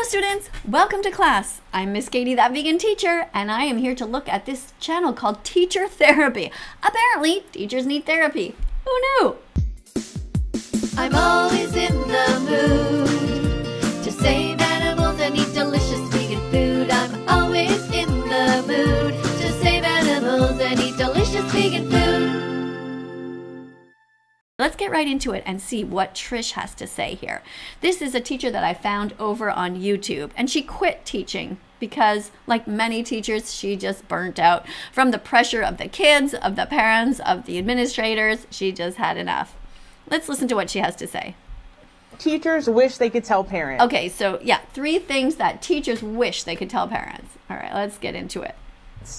students, welcome to class. I'm Miss Katie, that vegan teacher, and I am here to look at this channel called Teacher Therapy. Apparently, teachers need therapy. Who knew? I'm always in the mood to save animals and eat delicious vegan food. I'm always in the mood to save animals and eat delicious vegan food. Let's get right into it and see what Trish has to say here. This is a teacher that I found over on YouTube, and she quit teaching because, like many teachers, she just burnt out from the pressure of the kids, of the parents, of the administrators. She just had enough. Let's listen to what she has to say. Teachers wish they could tell parents. Okay, so yeah, 3 things that teachers wish they could tell parents. All right, let's get into it.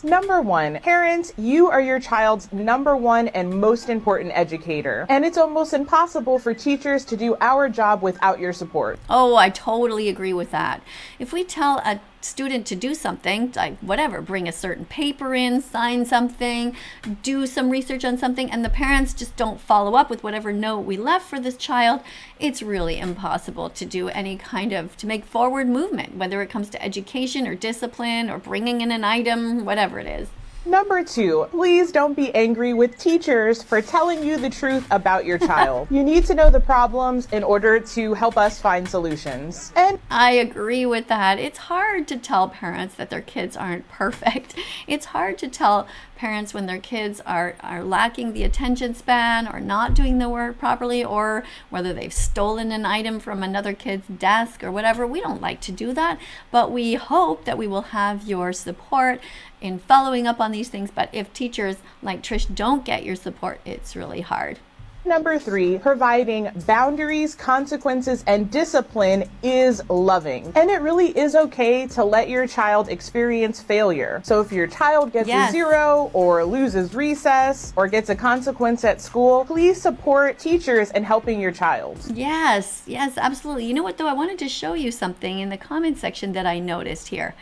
Number 1, parents, you are your child's number 1 and most important educator. And it's almost impossible for teachers to do our job without your support. Oh, I totally agree with that. If we tell a student to do something, like whatever, bring a certain paper in, sign something, do some research on something, and the parents just don't follow up with whatever note we left for this child, it's really impossible to do any kind of, to make forward movement, whether it comes to education or discipline or bringing in an item, whatever it is. Number 2, please don't be angry with teachers for telling you the truth about your child. You need to know the problems in order to help us find solutions. And I agree with that. It's hard to tell parents that their kids aren't perfect. It's hard to tell parents when their kids are lacking the attention span or not doing the work properly, or whether they've stolen an item from another kid's desk or whatever. We don't like to do that, but we hope that we will have your support in following up on these things. But if teachers like Trish don't get your support, it's really hard. Number 3, providing boundaries, consequences, and discipline is loving. And it really is okay to let your child experience failure. So if your child gets a 0 or loses recess or gets a consequence at school, please support teachers in helping your child. Yes, absolutely. You know what though? I wanted to show you something in the comment section that I noticed here.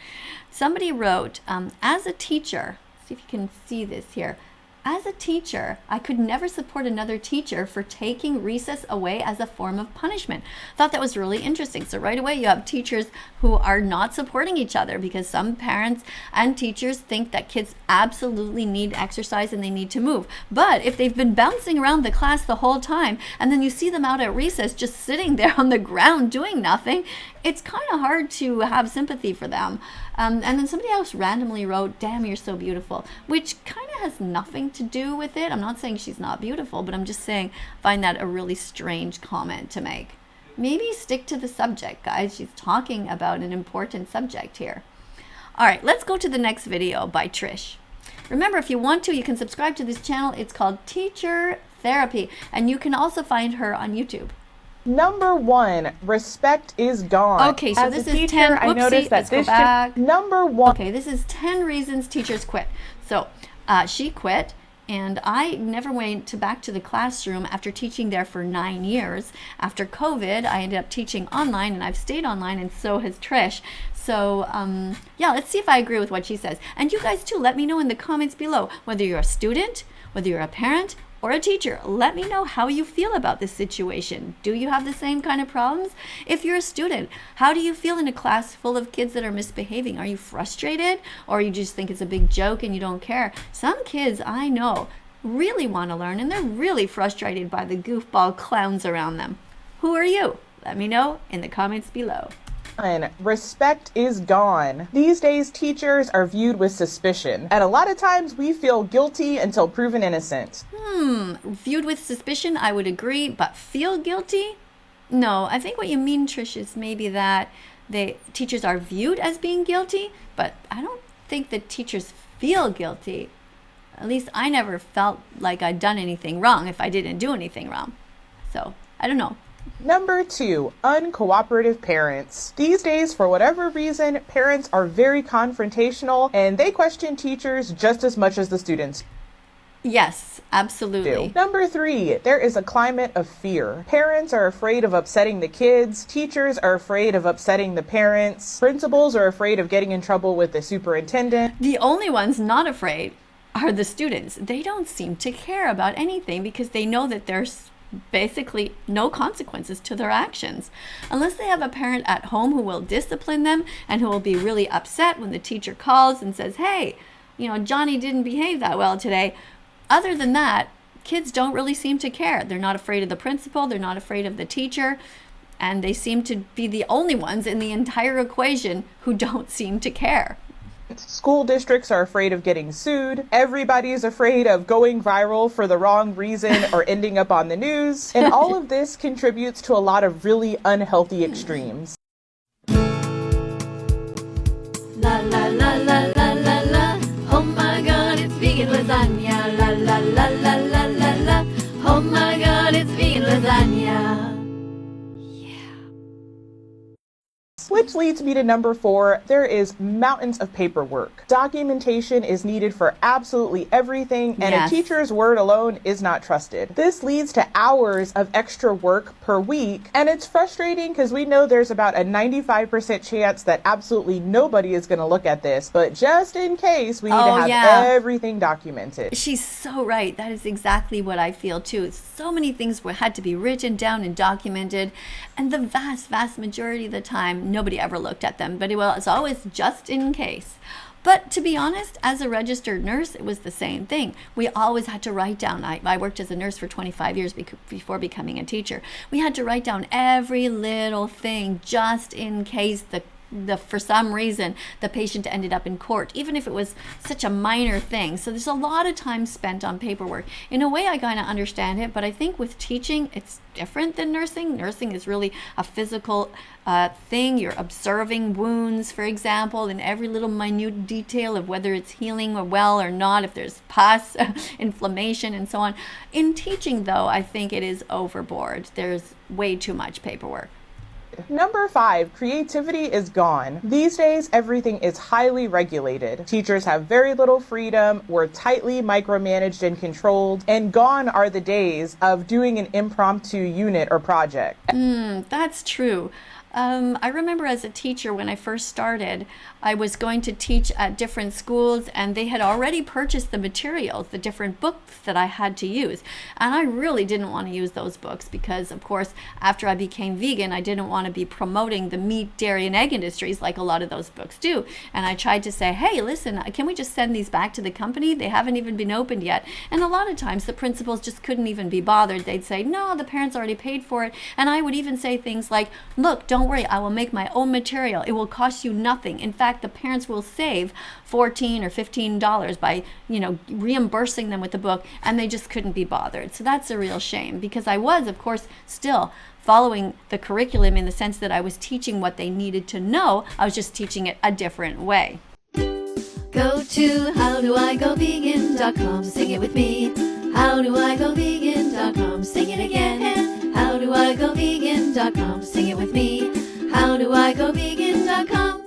Somebody wrote, as a teacher, see if you can see this here. As a teacher, I could never support another teacher for taking recess away as a form of punishment. Thought that was really interesting. So right away you have teachers who are not supporting each other because some parents and teachers think that kids absolutely need exercise and they need to move. But if they've been bouncing around the class the whole time and then you see them out at recess just sitting there on the ground doing nothing, it's kind of hard to have sympathy for them. And then somebody else randomly wrote, "Damn, you're so beautiful," which kind of has nothing to do with it. I'm not saying she's not beautiful, but I'm just saying find that a really strange comment to make. Maybe stick to the subject, guys. She's talking about an important subject here. All right, let's go to the next video by Trish. Remember, if you want to, you can subscribe to this channel. It's called Teacher Therapy, and you can also find her on YouTube. Number 1, respect is gone. Okay, so As this a is teacher, 10. I noticed that Let's go this back. Number 1. Okay, this is 10 reasons teachers quit. So she quit, and I never went back to the classroom after teaching there for 9 years. After COVID, I ended up teaching online, and I've stayed online, and so has Trish. So yeah, let's see if I agree with what she says. And you guys too, let me know in the comments below, whether you're a student, whether you're a parent, or a teacher. Let me know how you feel about this situation. Do you have the same kind of problems? If you're a student, how do you feel in a class full of kids that are misbehaving? Are you frustrated, or you just think it's a big joke and you don't care? Some kids I know really want to learn, and they're really frustrated by the goofball clowns around them. Who are you? Let me know in the comments below. Respect is gone. These days, teachers are viewed with suspicion, and a lot of times we feel guilty until proven innocent. Viewed with suspicion, I would agree, but feel guilty? No, I think what you mean, Trish, is maybe that teachers are viewed as being guilty, but I don't think that teachers feel guilty. At least I never felt like I'd done anything wrong if I didn't do anything wrong. So, I don't know. Number 2, uncooperative parents. These days, for whatever reason, parents are very confrontational and they question teachers just as much as the students Yes, absolutely. do. Number 3, there is a climate of fear. Parents are afraid of upsetting the kids. Teachers are afraid of upsetting the parents. Principals are afraid of getting in trouble with the superintendent. The only ones not afraid are the students. They don't seem to care about anything because they know that basically no consequences to their actions. Unless they have a parent at home who will discipline them and who will be really upset when the teacher calls and says, hey, Johnny didn't behave that well today. Other than that, kids don't really seem to care. They're not afraid of the principal. They're not afraid of the teacher. And they seem to be the only ones in the entire equation who don't seem to care. School districts are afraid of getting sued. Everybody's afraid of going viral for the wrong reason or ending up on the news. And all of this contributes to a lot of really unhealthy extremes. La la la la la la la. Oh my God, it's vegan lasagna. La la la la la la la. Oh my God, it's vegan lasagna. Which leads me to number 4, there is mountains of paperwork. Documentation is needed for absolutely everything, and a teacher's word alone is not trusted. This leads to hours of extra work per week, and it's frustrating because we know there's about a 95% chance that absolutely nobody is going to look at this, but just in case, we need to have everything documented. She's so right. That is exactly what I feel too. So many things had to be written down and documented, and the vast majority of the time, nobody ever looked at them, but it was always just in case. But to be honest, as a registered nurse, it was the same thing. We always had to write down. I worked as a nurse for 25 years before becoming a teacher. We had to write down every little thing just in case for some reason the patient ended up in court, even if it was such a minor thing. So there's a lot of time spent on paperwork. In a way, I kind of understand it, but I think with teaching, it's different than nursing. Nursing is really a physical thing. You're observing wounds, for example, in every little minute detail of whether it's healing or well or not, if there's pus, inflammation, and so on. In teaching, though, I think it is overboard. There's way too much paperwork. Number 5, creativity is gone. These days, everything is highly regulated. Teachers have very little freedom, we're tightly micromanaged and controlled, and gone are the days of doing an impromptu unit or project. That's true. I remember as a teacher when I first started, I was going to teach at different schools, and they had already purchased the materials, the different books that I had to use. And I really didn't want to use those books because, of course, after I became vegan, I didn't want to be promoting the meat, dairy, and egg industries like a lot of those books do. And I tried to say, hey, listen, can we just send these back to the company? They haven't even been opened yet. And a lot of times the principals just couldn't even be bothered. They'd say, no, the parents already paid for it. And I would even say things like, look, don't worry, I will make my own material. It will cost you nothing. In fact, the parents will save $14 or $15 by, reimbursing them with the book, and they just couldn't be bothered. So that's a real shame, because I was, of course, still following the curriculum in the sense that I was teaching what they needed to know. I was just teaching it a different way. Go to howdoigovegan.com, sing it with me. Howdoigovegan.com, sing it again. Howdoigovegan.com, sing it with me. Howdoigovegan.com.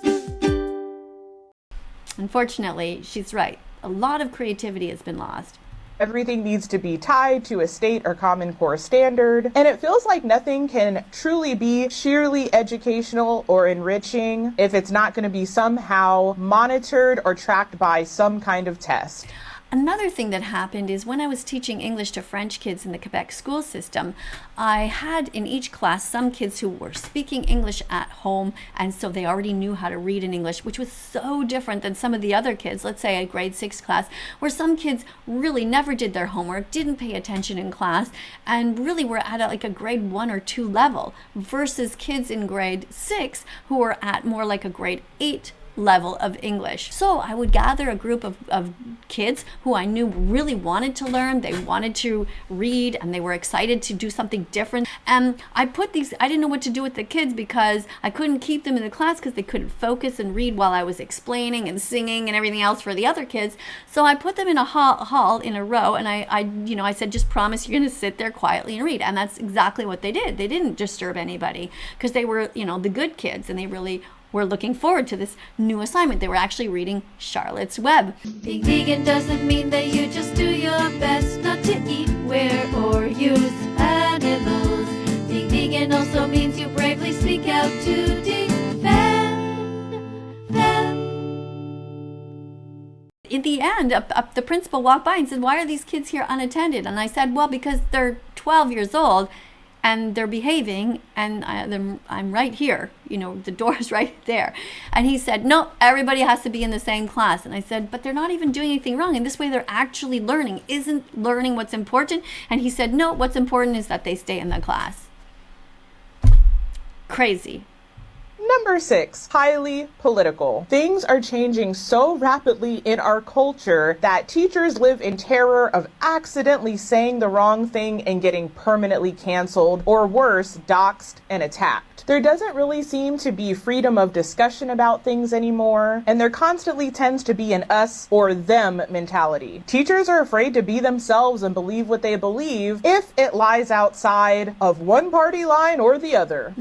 Unfortunately, she's right. A lot of creativity has been lost. Everything needs to be tied to a state or Common Core standard, and it feels like nothing can truly be sheerly educational or enriching if it's not going to be somehow monitored or tracked by some kind of test. Another thing that happened is when I was teaching English to French kids in the Quebec school system, I had in each class some kids who were speaking English at home, and so they already knew how to read in English, which was so different than some of the other kids, let's say a grade 6 class, where some kids really never did their homework, didn't pay attention in class, and really were at a grade 1 or 2 level, versus kids in grade 6 who were at more like a grade 8 level of English. So I would gather a group of kids who I knew really wanted to learn, they wanted to read, and they were excited to do something different. And I didn't know what to do with the kids because I couldn't keep them in the class because they couldn't focus and read while I was explaining and singing and everything else for the other kids. So I put them in a hall in a row, and I said, just promise you're going to sit there quietly and read. And that's exactly what they did. They didn't disturb anybody because they were, the good kids, and they really were looking forward to this new assignment. They were actually reading Charlotte's Web. Being vegan doesn't mean that you just do your best not to eat, wear, or use animals. Being vegan also means you bravely speak out to defend them. In the end, the principal walked by and said, why are these kids here unattended? And I said, well, because they're 12 years old and they're behaving, and I'm right here, the door is right there. And he said, no, everybody has to be in the same class. And I said, but they're not even doing anything wrong. And this way they're actually learning. Isn't learning what's important? And he said, no, what's important is that they stay in the class. Crazy. Number 6, highly political. Things are changing so rapidly in our culture that teachers live in terror of accidentally saying the wrong thing and getting permanently canceled, or worse, doxxed and attacked. There doesn't really seem to be freedom of discussion about things anymore, and there constantly tends to be an us or them mentality. Teachers are afraid to be themselves and believe what they believe if it lies outside of one party line or the other.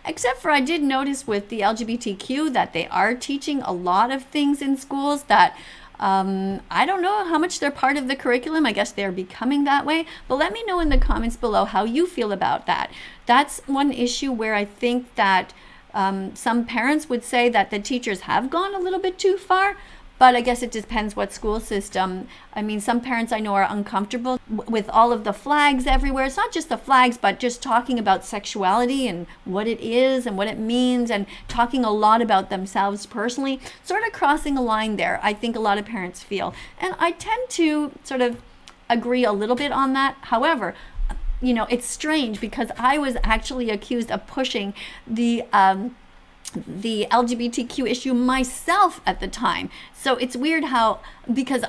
Except for I did notice with the LGBTQ that they are teaching a lot of things in schools that I don't know how much they're part of the curriculum. I guess they're becoming that way. But let me know in the comments below how you feel about that. That's one issue where I think that some parents would say that the teachers have gone a little bit too far. But I guess it depends what school system. I mean, some parents I know are uncomfortable with all of the flags everywhere. It's not just the flags, but just talking about sexuality and what it is and what it means, and talking a lot about themselves personally, sort of crossing a line there, I think a lot of parents feel. And I tend to sort of agree a little bit on that. However, it's strange because I was actually accused of pushing the LGBTQ issue myself at the time. So it's weird how, because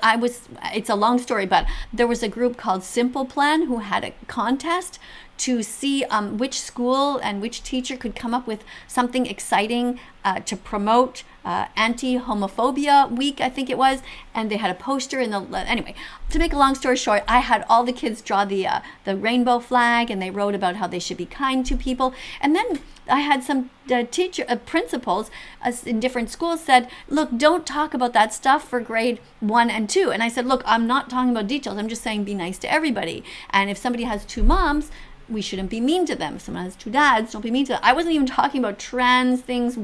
it's a long story, but there was a group called Simple Plan who had a contest to see which school and which teacher could come up with something exciting to promote anti-homophobia week, I think it was. And they had a poster anyway, to make a long story short, I had all the kids draw the rainbow flag, and they wrote about how they should be kind to people. And then I had some principals in different schools said, look, don't talk about that stuff for grade 1 and 2. And I said, look, I'm not talking about details. I'm just saying be nice to everybody. And if somebody has 2 moms, we shouldn't be mean to them. If someone has 2 dads, don't be mean to them. I wasn't even talking about trans things,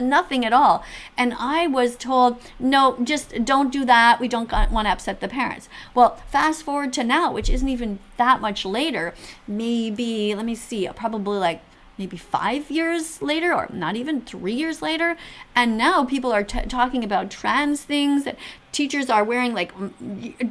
nothing at all. And I was told, no, just don't do that. We don't want to upset the parents. Well, fast forward to now, which isn't even that much later, maybe, let me see, probably like maybe 5 years later, or not even 3 years later. And now people are talking about trans things, that teachers are wearing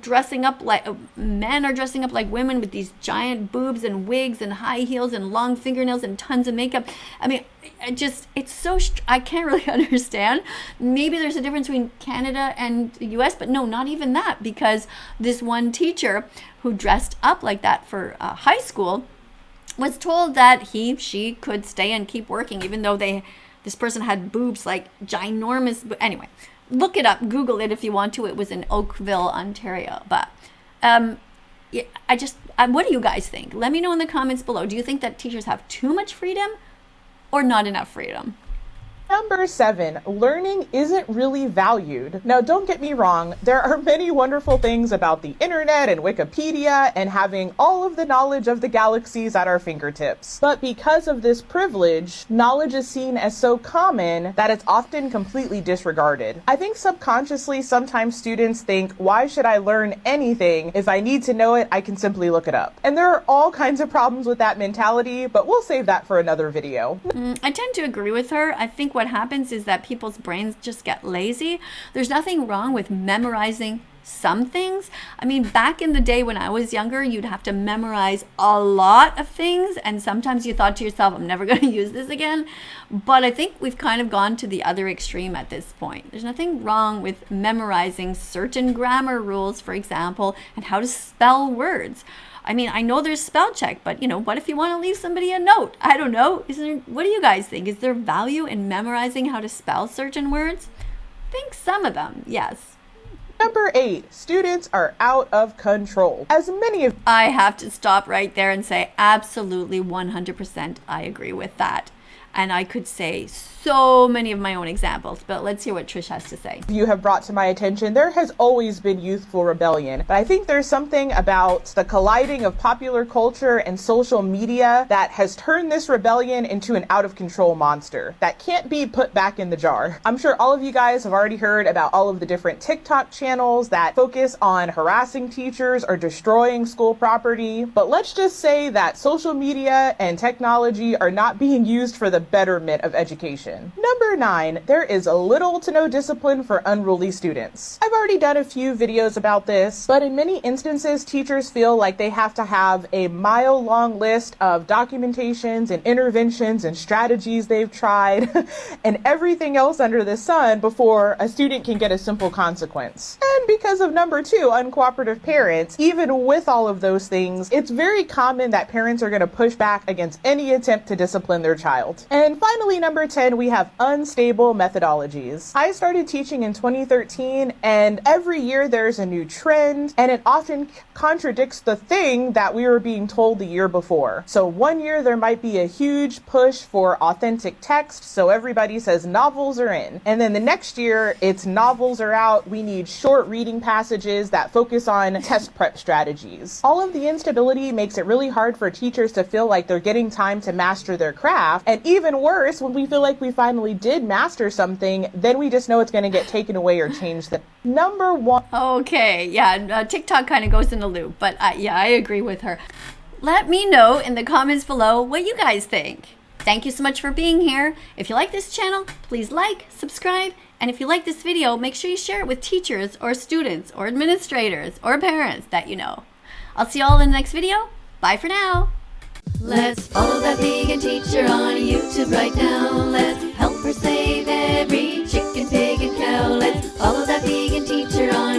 dressing up like men are dressing up like women with these giant boobs and wigs and high heels and long fingernails and tons of makeup. I mean, it's so, I can't really understand. Maybe there's a difference between Canada and the US, but no, not even that, because this one teacher who dressed up like that for high school was told that she could stay and keep working, even though this person had boobs like ginormous. Anyway, look it up, Google it if you want to. It was in Oakville, Ontario. But yeah, what do you guys think? Let me know in the comments below. Do you think that teachers have too much freedom or not enough freedom? Number 7, learning isn't really valued. Now, don't get me wrong, there are many wonderful things about the internet and Wikipedia and having all of the knowledge of the galaxies at our fingertips. But because of this privilege, knowledge is seen as so common that it's often completely disregarded. I think subconsciously, sometimes students think, why should I learn anything? If I need to know it, I can simply look it up. And there are all kinds of problems with that mentality, but we'll save that for another video. I tend to agree with her. I think what happens is that people's brains just get lazy. There's nothing wrong with memorizing some things. I mean, back in the day when I was younger, you'd have to memorize a lot of things, and sometimes you thought to yourself, I'm never going to use this again. But I think we've kind of gone to the other extreme at this point. There's nothing wrong with memorizing certain grammar rules, for example, and how to spell words. I mean, I know there's spell check, but what if you want to leave somebody a note? I don't know. What do you guys think? Is there value in memorizing how to spell certain words? I think some of them, yes. Number 8, students are out of control. As many of I have to stop right there and say absolutely 100% I agree with that. And I could say so many of my own examples, but let's hear what Trish has to say. You have brought to my attention, there has always been youthful rebellion, but I think there's something about the colliding of popular culture and social media that has turned this rebellion into an out-of-control monster that can't be put back in the jar. I'm sure all of you guys have already heard about all of the different TikTok channels that focus on harassing teachers or destroying school property, but let's just say that social media and technology are not being used for the betterment of education. Number 9, there is little to no discipline for unruly students. I've already done a few videos about this, but in many instances, teachers feel like they have to have a mile-long list of documentations and interventions and strategies they've tried and everything else under the sun before a student can get a simple consequence. And because of number 2, uncooperative parents, even with all of those things, it's very common that parents are going to push back against any attempt to discipline their child. And finally, number 10, we have unstable methodologies. I started teaching in 2013, and every year there's a new trend, and it often contradicts the thing that we were being told the year before. So one year there might be a huge push for authentic text, so everybody says novels are in. And then the next year, it's novels are out, we need short reading passages that focus on test prep strategies. All of the instability makes it really hard for teachers to feel like they're getting time to master their craft, and even worse, when we feel like we finally did master something, then we just know it's going to get taken away or changed. Number 1. Okay, yeah, TikTok kind of goes in a loop, but yeah, I agree with her. Let me know in the comments below what you guys think. Thank you so much for being here. If you like this channel, please like, subscribe, and if you like this video, make sure you share it with teachers or students or administrators or parents that you know. I'll see you all in the next video. Bye for now. Let's follow that vegan teacher on YouTube right now. Let's help her save every chicken, pig, and cow. Let's follow that vegan teacher on